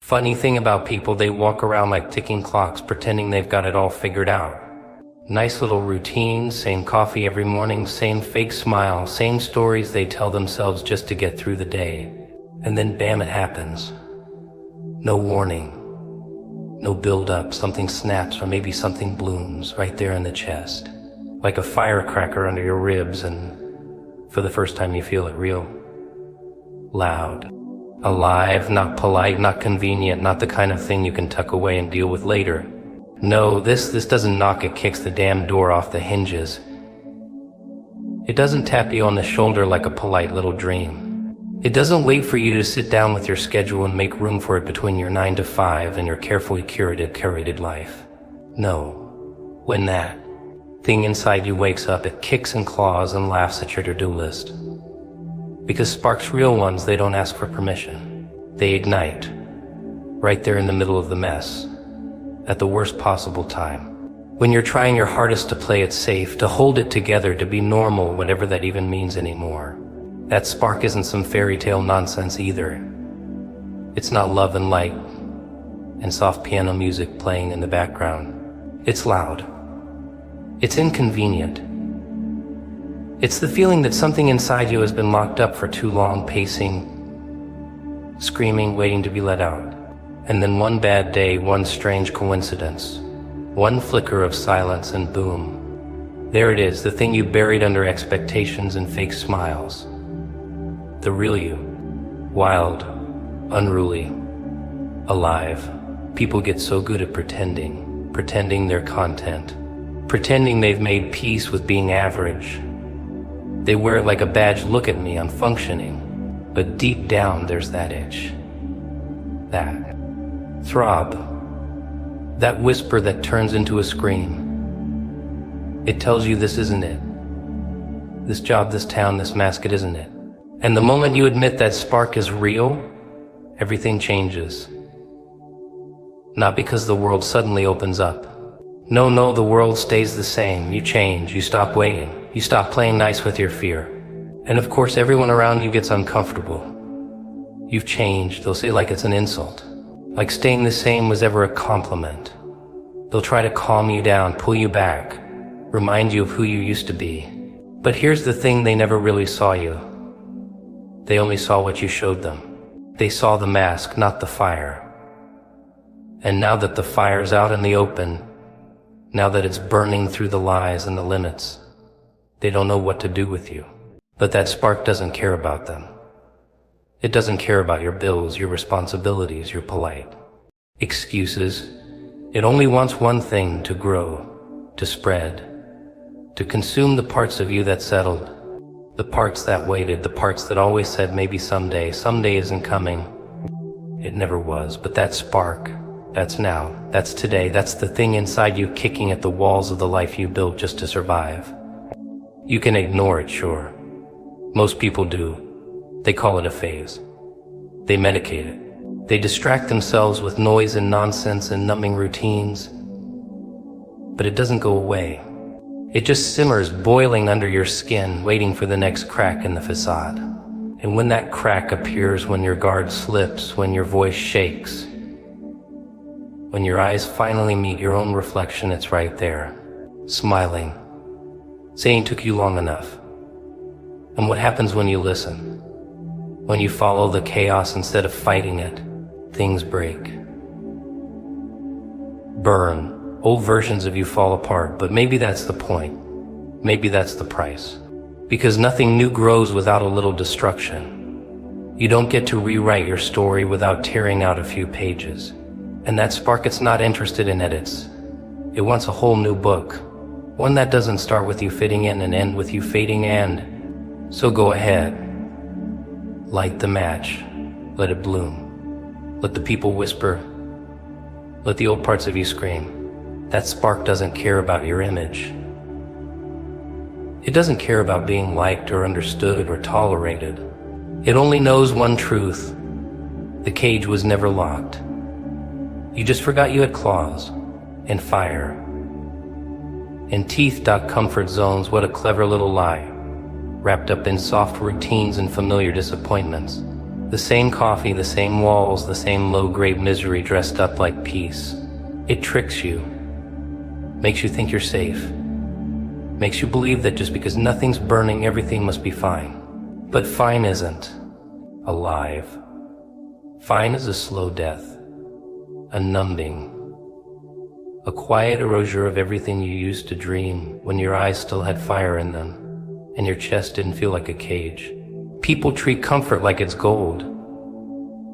Funny thing about people, they walk around like ticking clocks, pretending they've got it all figured out. Nice little routines, same coffee every morning, same fake smile, same stories they tell themselves just to get through the day. And then bam, it happens. No warning, no build-up, something snaps or maybe something blooms right there in the chest. Like a firecracker under your ribs, and for the first time you feel it real. Loud. Alive, not polite, not convenient, not the kind of thing you can tuck away and deal with later. No, this doesn't knock, it kicks the damn door off the hinges. It doesn't tap you on the shoulder like a polite little dream. It doesn't wait for you to sit down with your schedule and make room for it between your 9 to 5 and your carefully curated life. No. When that thing inside you wakes up, it kicks and claws and laughs at your to-do list. Because sparks, real ones, they don't ask for permission. They ignite, right there in the middle of the mess, at the worst possible time. When you're trying your hardest to play it safe, to hold it together, to be normal, whatever that even means anymore. That spark isn't some fairy tale nonsense either. It's not love and light and soft piano music playing in the background. It's loud. It's inconvenient. It's the feeling that something inside you has been locked up for too long, pacing, screaming, waiting to be let out. And then one bad day, one strange coincidence, one flicker of silence, and boom. There it is, the thing you buried under expectations and fake smiles. The real you. Wild, unruly, alive. People get so good at pretending they're content, pretending they've made peace with being average. They wear it like a badge. Look at me, I'm functioning. But deep down, there's that itch. That throb. That whisper that turns into a scream. It tells you this isn't it. This job, this town, this mask, it isn't it. And the moment you admit that spark is real, everything changes. Not because the world suddenly opens up. No, the world stays the same. You change, you stop waiting. You stop playing nice with your fear. And of course, everyone around you gets uncomfortable. You've changed, they'll say, like it's an insult. Like staying the same was ever a compliment. They'll try to calm you down, pull you back, remind you of who you used to be. But here's the thing, they never really saw you. They only saw what you showed them. They saw the mask, not the fire. And now that the fire's out in the open, now that it's burning through the lies and the limits, they don't know what to do with you. But that spark doesn't care about them. It doesn't care about your bills, your responsibilities, your polite excuses. It only wants one thing: to grow, to spread, to consume the parts of you that settled, the parts that waited, the parts that always said maybe someday isn't coming. It never was, but that spark, that's now, that's today, that's the thing inside you kicking at the walls of the life you built just to survive. You can ignore it, sure. Most people do. They call it a phase. They medicate it. They distract themselves with noise and nonsense and numbing routines. But it doesn't go away. It just simmers, boiling under your skin, waiting for the next crack in the facade. And when that crack appears, when your guard slips, when your voice shakes, when your eyes finally meet your own reflection, it's right there, smiling, saying took you long enough. And what happens when you listen? When you follow the chaos instead of fighting it, things break. Burn. Old versions of you fall apart, but maybe that's the point. Maybe that's the price. Because nothing new grows without a little destruction. You don't get to rewrite your story without tearing out a few pages. And that spark, it's not interested in edits. It wants a whole new book. One that doesn't start with you fitting in and end with you fading. And so go ahead. Light the match. Let it bloom. Let the people whisper. Let the old parts of you scream. That spark doesn't care about your image. It doesn't care about being liked or understood or tolerated. It only knows one truth. The cage was never locked. You just forgot you had claws and fire and teeth. Comfort zones, what a clever little lie, wrapped up in soft routines and familiar disappointments. The same coffee, the same walls, the same low-grade misery dressed up like peace. It tricks you, makes you think you're safe, makes you believe that just because nothing's burning, everything must be fine. But fine isn't alive. Fine is a slow death, a numbing, a quiet erasure of everything you used to dream when your eyes still had fire in them and your chest didn't feel like a cage. People treat comfort like it's gold,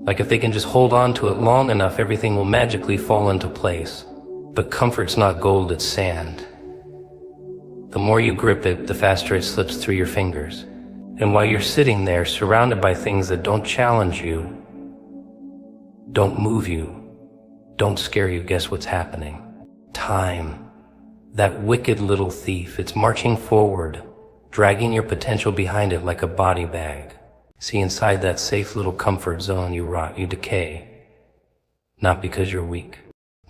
like if they can just hold on to it long enough, everything will magically fall into place. But comfort's not gold, it's sand. The more you grip it, the faster it slips through your fingers. And while you're sitting there, surrounded by things that don't challenge you, don't move you, don't scare you, guess what's happening? Time. That wicked little thief, it's marching forward, dragging your potential behind it like a body bag. See, inside that safe little comfort zone, you rot, you decay. Not because you're weak,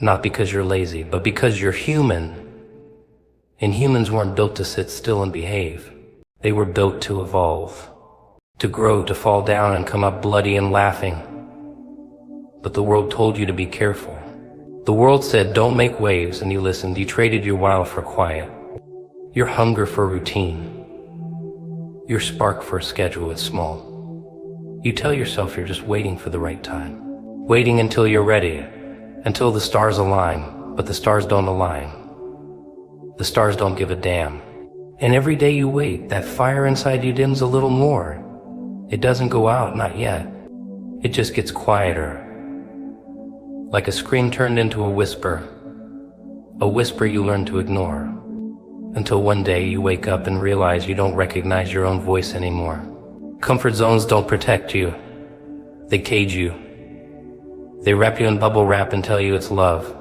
not because you're lazy, but because you're human. And humans weren't built to sit still and behave. They were built to evolve, to grow, to fall down and come up bloody and laughing. But the world told you to be careful. The world said, don't make waves, and you listened. You traded your wow for quiet, your hunger for routine, your spark for a schedule that's small. You tell yourself you're just waiting for the right time, waiting until you're ready, until the stars align, but the stars don't align. The stars don't give a damn. And every day you wait, that fire inside you dims a little more. It doesn't go out, not yet. It just gets quieter. Like a scream turned into a whisper you learn to ignore. Until one day you wake up and realize you don't recognize your own voice anymore. Comfort zones don't protect you. They cage you. They wrap you in bubble wrap and tell you it's love.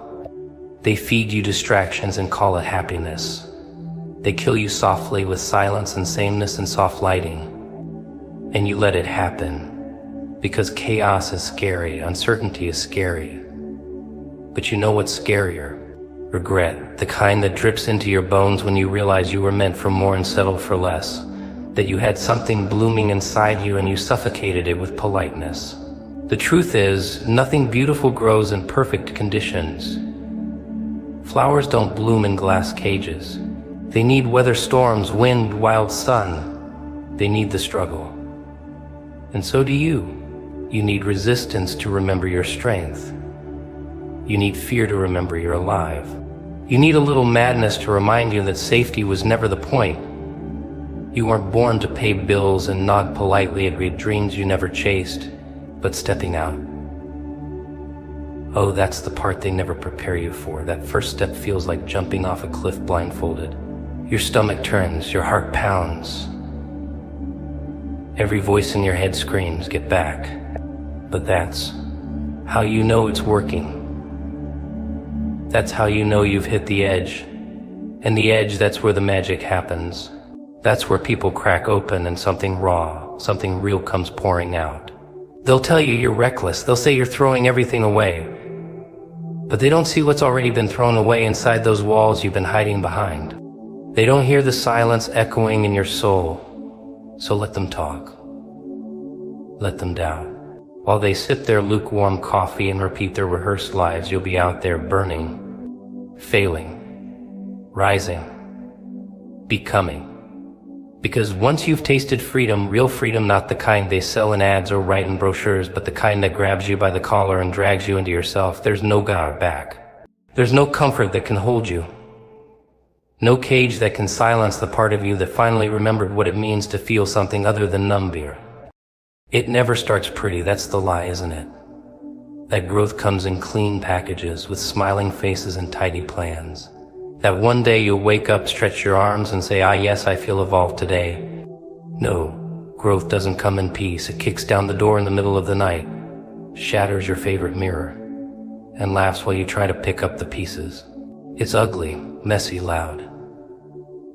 They feed you distractions and call it happiness. They kill you softly with silence and sameness and soft lighting. And you let it happen. Because chaos is scary, uncertainty is scary. But you know what's scarier? Regret, the kind that drips into your bones when you realize you were meant for more and settled for less. That you had something blooming inside you and you suffocated it with politeness. The truth is, nothing beautiful grows in perfect conditions. Flowers don't bloom in glass cages. They need weather storms, wind, wild sun. They need the struggle. And so do you. You need resistance to remember your strength. You need fear to remember you're alive. You need a little madness to remind you that safety was never the point. You weren't born to pay bills and nod politely at dreams you never chased, but stepping out. Oh, that's the part they never prepare you for. That first step feels like jumping off a cliff blindfolded. Your stomach turns, your heart pounds. Every voice in your head screams, get back. But that's how you know it's working. That's how you know you've hit the edge. And the edge, that's where the magic happens. That's where people crack open and something raw, something real comes pouring out. They'll tell you you're reckless. They'll say you're throwing everything away. But they don't see what's already been thrown away inside those walls you've been hiding behind. They don't hear the silence echoing in your soul. So let them talk. Let them doubt. While they sip their lukewarm coffee and repeat their rehearsed lives, you'll be out there burning, failing, rising, becoming. Because once you've tasted freedom, real freedom, not the kind they sell in ads or write in brochures, but the kind that grabs you by the collar and drags you into yourself, there's no guard back. There's no comfort that can hold you. No cage that can silence the part of you that finally remembered what it means to feel something other than numb beer. It never starts pretty, that's the lie, isn't it? That growth comes in clean packages with smiling faces and tidy plans. That one day you'll wake up, stretch your arms and say, ah yes, I feel evolved today. No, growth doesn't come in peace. It kicks down the door in the middle of the night, shatters your favorite mirror, and laughs while you try to pick up the pieces. It's ugly, messy, loud.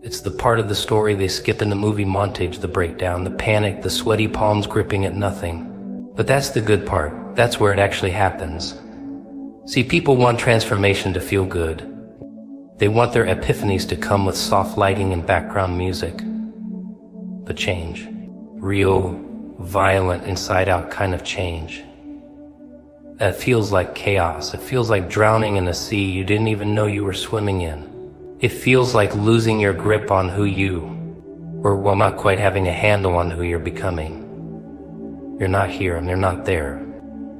It's the part of the story they skip in the movie montage, the breakdown, the panic, the sweaty palms gripping at nothing. But that's the good part. That's where it actually happens. See, people want transformation to feel good. They want their epiphanies to come with soft lighting and background music. But change, real, violent, inside-out kind of change. That feels like chaos. It feels like drowning in a sea you didn't even know you were swimming in. It feels like losing your grip on who you, or well, not quite having a handle on who you're becoming. You're not here and they're not there.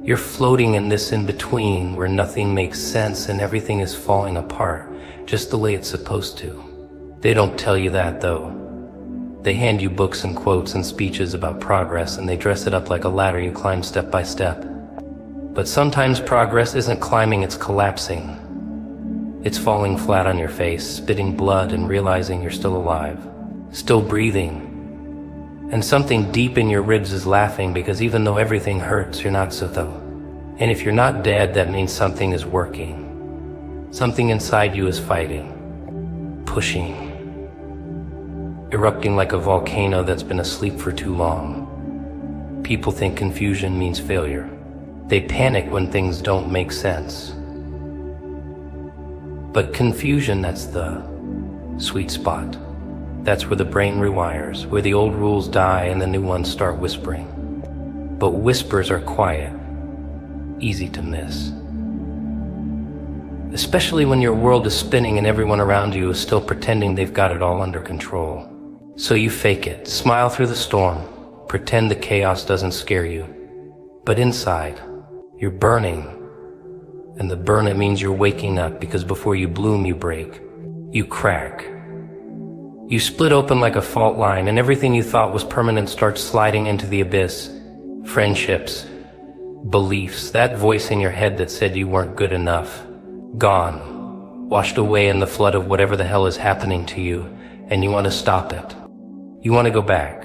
You're floating in this in-between where nothing makes sense and everything is falling apart, just the way it's supposed to. They don't tell you that, though. They hand you books and quotes and speeches about progress, and they dress it up like a ladder you climb step by step. But sometimes progress isn't climbing, it's collapsing. It's falling flat on your face, spitting blood and realizing you're still alive, still breathing. And something deep in your ribs is laughing, because even though everything hurts, you're not so though. And if you're not dead, that means something is working. Something inside you is fighting, pushing, erupting like a volcano that's been asleep for too long. People think confusion means failure. They panic when things don't make sense. But confusion, that's the sweet spot. That's where the brain rewires, where the old rules die and the new ones start whispering. But whispers are quiet, easy to miss. Especially when your world is spinning and everyone around you is still pretending they've got it all under control. So you fake it, smile through the storm, pretend the chaos doesn't scare you. But inside, you're burning. And the burn, it means you're waking up, because before you bloom, you break. You crack. You split open like a fault line, and everything you thought was permanent starts sliding into the abyss. Friendships, beliefs, that voice in your head that said you weren't good enough. Gone. Washed away in the flood of whatever the hell is happening to you, and you want to stop it. You want to go back.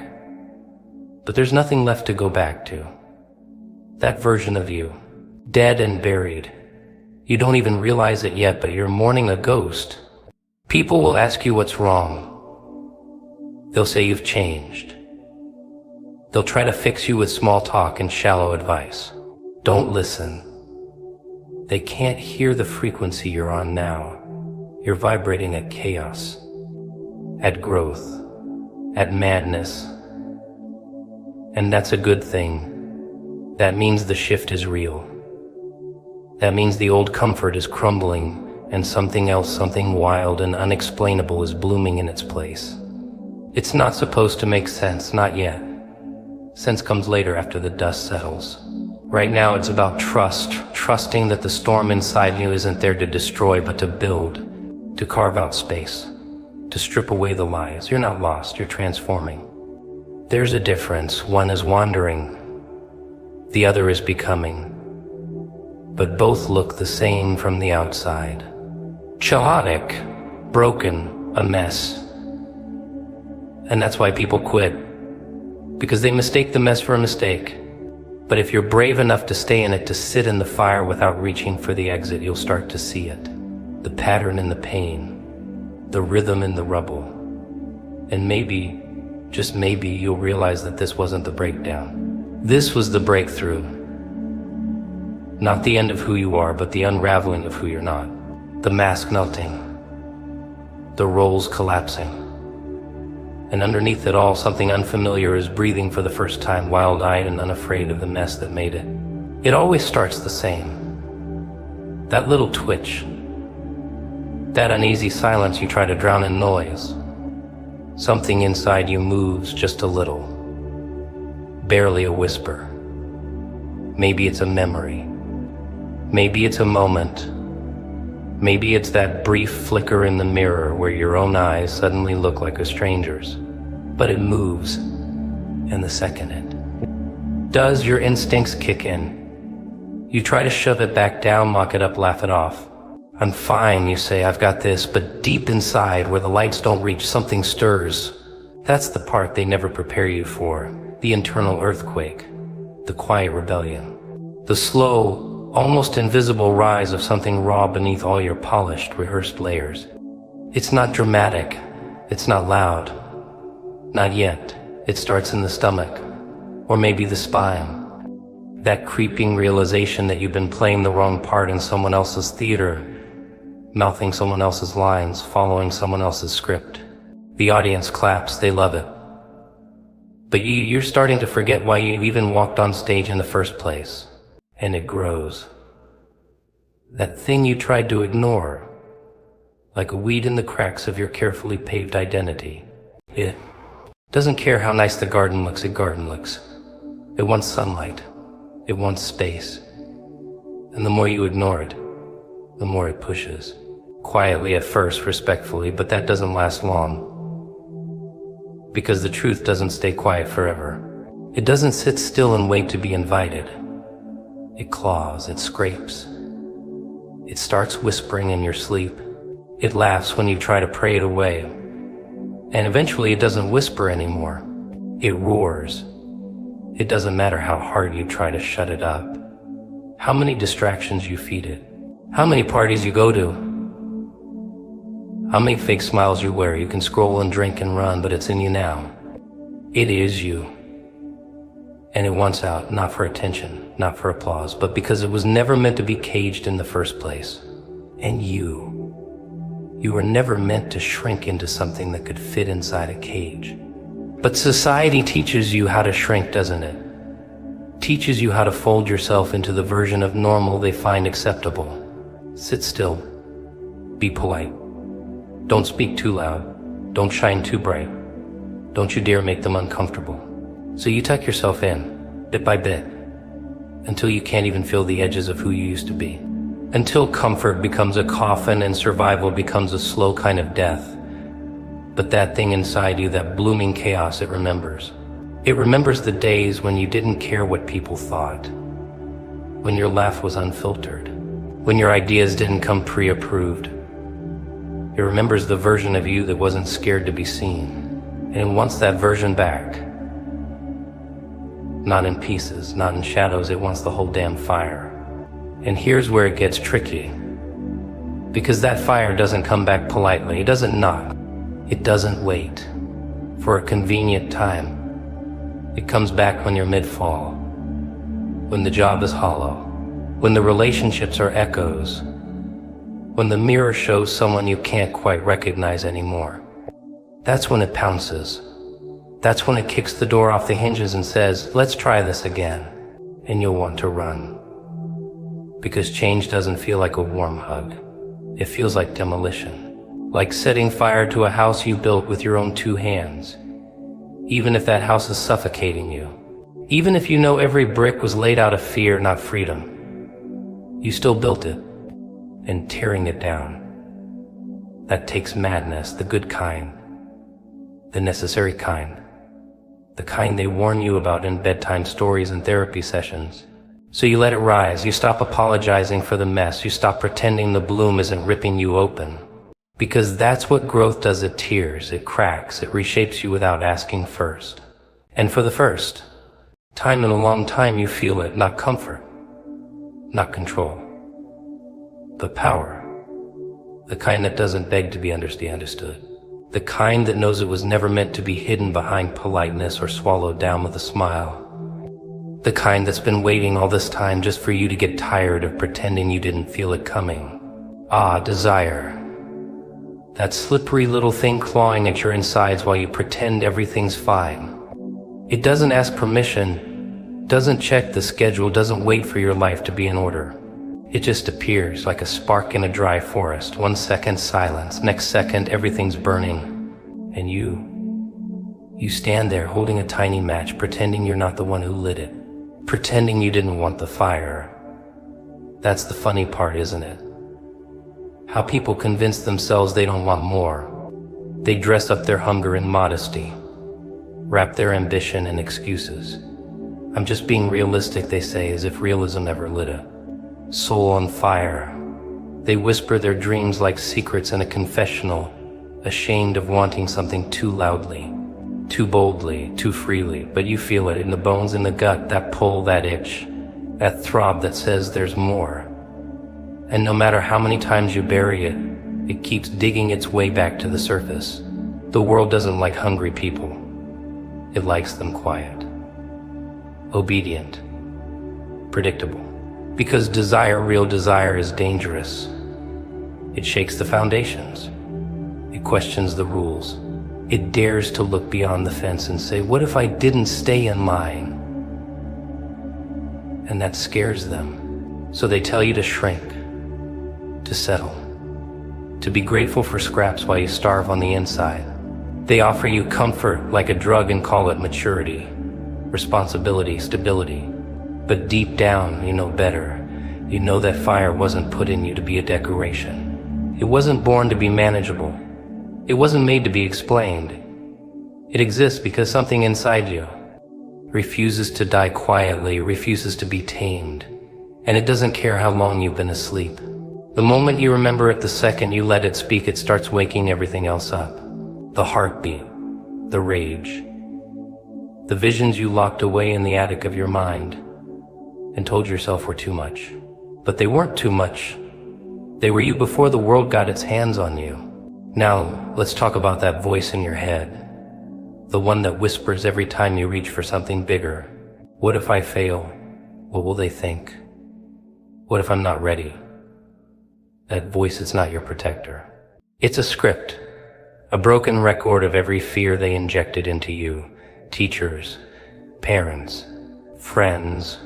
But there's nothing left to go back to. That version of you, dead and buried. You don't even realize it yet, but you're mourning a ghost. People will ask you what's wrong. They'll say you've changed. They'll try to fix you with small talk and shallow advice. Don't listen. They can't hear the frequency you're on now. You're vibrating at chaos, at growth, at madness. And that's a good thing. That means the shift is real. That means the old comfort is crumbling and something else, something wild and unexplainable, is blooming in its place. It's not supposed to make sense, not yet. Sense comes later, after the dust settles. Right now it's about trust, trusting that the storm inside you isn't there to destroy, but to build, to carve out space, to strip away the lies. You're not lost, you're transforming. There's a difference. One is wandering, the other is becoming. But both look the same from the outside. Chaotic, broken, a mess. And that's why people quit, because they mistake the mess for a mistake. But if you're brave enough to stay in it, to sit in the fire without reaching for the exit, you'll start to see it. The pattern in the pain, the rhythm in the rubble. And maybe, just maybe, you'll realize that this wasn't the breakdown. This was the breakthrough. Not the end of who you are, but the unraveling of who you're not. The mask melting. The roles collapsing. And underneath it all, something unfamiliar is breathing for the first time, wild-eyed and unafraid of the mess that made it. It always starts the same. That little twitch. That uneasy silence you try to drown in noise. Something inside you moves just a little. Barely a whisper. Maybe it's a memory. Maybe it's a moment. Maybe it's that brief flicker in the mirror where your own eyes suddenly look like a stranger's. But it moves, and the second it does, your instincts kick in. You try to shove it back down, mock it up, laugh it off. I'm fine, you say, I've got this, but deep inside, where the lights don't reach, something stirs. That's the part they never prepare you for, the internal earthquake, the quiet rebellion, the slow, almost invisible rise of something raw beneath all your polished, rehearsed layers. It's not dramatic, it's not loud. Not yet. It starts in the stomach, or maybe the spine. That creeping realization that you've been playing the wrong part in someone else's theater, mouthing someone else's lines, following someone else's script. The audience claps, they love it. But you're starting to forget why you even walked on stage in the first place. And it grows. That thing you tried to ignore, like a weed in the cracks of your carefully paved identity. It doesn't care how nice the garden looks, It wants sunlight. It wants space. And the more you ignore it, the more it pushes. Quietly at first, respectfully, but that doesn't last long. Because the truth doesn't stay quiet forever. It doesn't sit still and wait to be invited. It claws, it scrapes. It starts whispering in your sleep. It laughs when you try to pray it away. And eventually it doesn't whisper anymore. It roars. It doesn't matter how hard you try to shut it up. How many distractions you feed it. How many parties you go to. How many fake smiles you wear. You can scroll and drink and run, but it's in you now. It is you. And it wants out, not for attention, not for applause, but because it was never meant to be caged in the first place. And you were never meant to shrink into something that could fit inside a cage. But society teaches you how to shrink, doesn't it? Teaches you how to fold yourself into the version of normal they find acceptable. Sit still. Be polite. Don't speak too loud. Don't shine too bright. Don't you dare make them uncomfortable. So you tuck yourself in, bit by bit, until you can't even feel the edges of who you used to be. Until comfort becomes a coffin and survival becomes a slow kind of death. But that thing inside you, that blooming chaos, it remembers. It remembers the days when you didn't care what people thought. When your laugh was unfiltered. When your ideas didn't come pre-approved. It remembers the version of you that wasn't scared to be seen. And it wants that version back. Not in pieces, not in shadows, it wants the whole damn fire. And here's where it gets tricky. Because that fire doesn't come back politely, it doesn't knock. It doesn't wait for a convenient time. It comes back when you're mid-fall. When the job is hollow. When the relationships are echoes. When the mirror shows someone you can't quite recognize anymore. That's when it pounces. That's when it kicks the door off the hinges and says, let's try this again. And you'll want to run. Because change doesn't feel like a warm hug. It feels like demolition. Like setting fire to a house you built with your own 2 hands. Even if that house is suffocating you. Even if you know every brick was laid out of fear, not freedom. You still built it. And tearing it down. That takes madness, the good kind. The necessary kind. The kind they warn you about in bedtime stories and therapy sessions. So you let it rise, you stop apologizing for the mess, you stop pretending the bloom isn't ripping you open. Because that's what growth does, it tears, it cracks, it reshapes you without asking first. And for the first time in a long time you feel it, not comfort, not control, but power. The kind that doesn't beg to be understood. The kind that knows it was never meant to be hidden behind politeness or swallowed down with a smile. The kind that's been waiting all this time just for you to get tired of pretending you didn't feel it coming. Ah, desire. That slippery little thing clawing at your insides while you pretend everything's fine. It doesn't ask permission, doesn't check the schedule, doesn't wait for your life to be in order. It just appears like a spark in a dry forest. 1 second silence, next second everything's burning. And you stand there holding a tiny match, pretending you're not the one who lit it. Pretending you didn't want the fire. That's the funny part, isn't it? How people convince themselves they don't want more. They dress up their hunger in modesty. Wrap their ambition in excuses. I'm just being realistic, they say, as if realism ever lit a soul on fire. They whisper their dreams like secrets in a confessional, ashamed of wanting something too loudly, too boldly, too freely, but you feel it in the bones, in the gut, that pull, that itch, that throb that says there's more. And no matter how many times you bury it, it keeps digging its way back to the surface. The world doesn't like hungry people. It likes them quiet, obedient, predictable. Because desire, real desire, is dangerous. It shakes the foundations. It questions the rules. It dares to look beyond the fence and say, what if I didn't stay in line? And that scares them. So they tell you to shrink, to settle, to be grateful for scraps while you starve on the inside. They offer you comfort like a drug and call it maturity, responsibility, stability. But deep down, you know better. You know that fire wasn't put in you to be a decoration. It wasn't born to be manageable. It wasn't made to be explained. It exists because something inside you refuses to die quietly, refuses to be tamed. And it doesn't care how long you've been asleep. The moment you remember it, the second you let it speak, it starts waking everything else up. The heartbeat, the rage, the visions you locked away in the attic of your mind and told yourself were too much. But they weren't too much. They were you before the world got its hands on you. Now, let's talk about that voice in your head. The one that whispers every time you reach for something bigger. What if I fail? What will they think? What if I'm not ready? That voice is not your protector. It's a script, a broken record of every fear they injected into you. Teachers, parents, friends,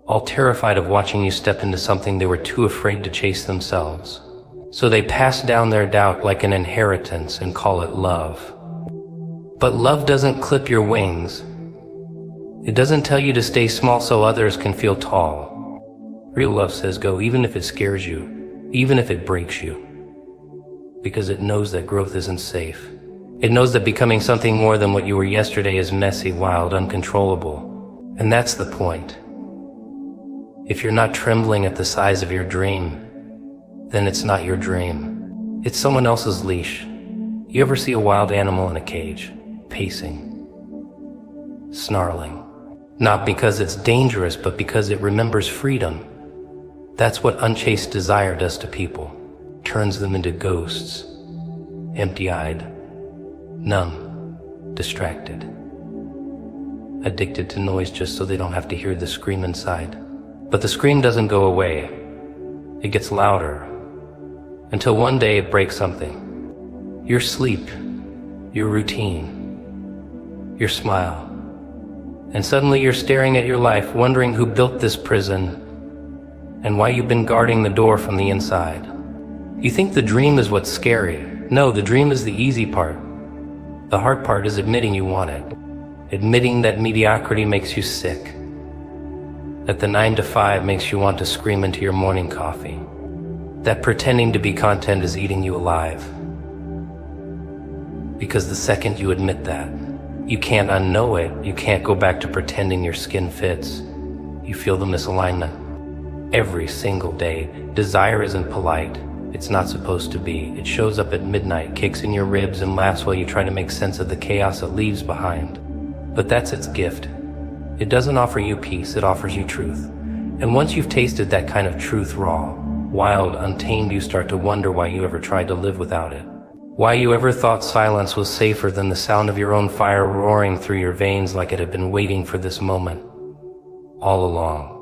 all terrified of watching you step into something they were too afraid to chase themselves. So they pass down their doubt like an inheritance and call it love. But love doesn't clip your wings. It doesn't tell you to stay small so others can feel tall. Real love says go even if it scares you, even if it breaks you. Because it knows that growth isn't safe. It knows that becoming something more than what you were yesterday is messy, wild, uncontrollable. And that's the point. If you're not trembling at the size of your dream, then it's not your dream. It's someone else's leash. You ever see a wild animal in a cage, pacing, snarling? Not because it's dangerous, but because it remembers freedom. That's what unchaste desire does to people. Turns them into ghosts, empty-eyed, numb, distracted, addicted to noise just so they don't have to hear the scream inside. But the scream doesn't go away. It gets louder, until one day it breaks something. Your sleep, your routine, your smile. And suddenly you're staring at your life, wondering who built this prison and why you've been guarding the door from the inside. You think the dream is what's scary. No, the dream is the easy part. The hard part is admitting you want it. Admitting that mediocrity makes you sick. That the 9 to 5 makes you want to scream into your morning coffee. That pretending to be content is eating you alive. Because the second you admit that, you can't unknow it. You can't go back to pretending your skin fits. You feel the misalignment. Every single day, desire isn't polite. It's not supposed to be. It shows up at midnight, kicks in your ribs, and laughs while you try to make sense of the chaos it leaves behind. But that's its gift. It doesn't offer you peace, it offers you truth. And once you've tasted that kind of truth raw, wild, untamed, you start to wonder why you ever tried to live without it. Why you ever thought silence was safer than the sound of your own fire roaring through your veins like it had been waiting for this moment all along.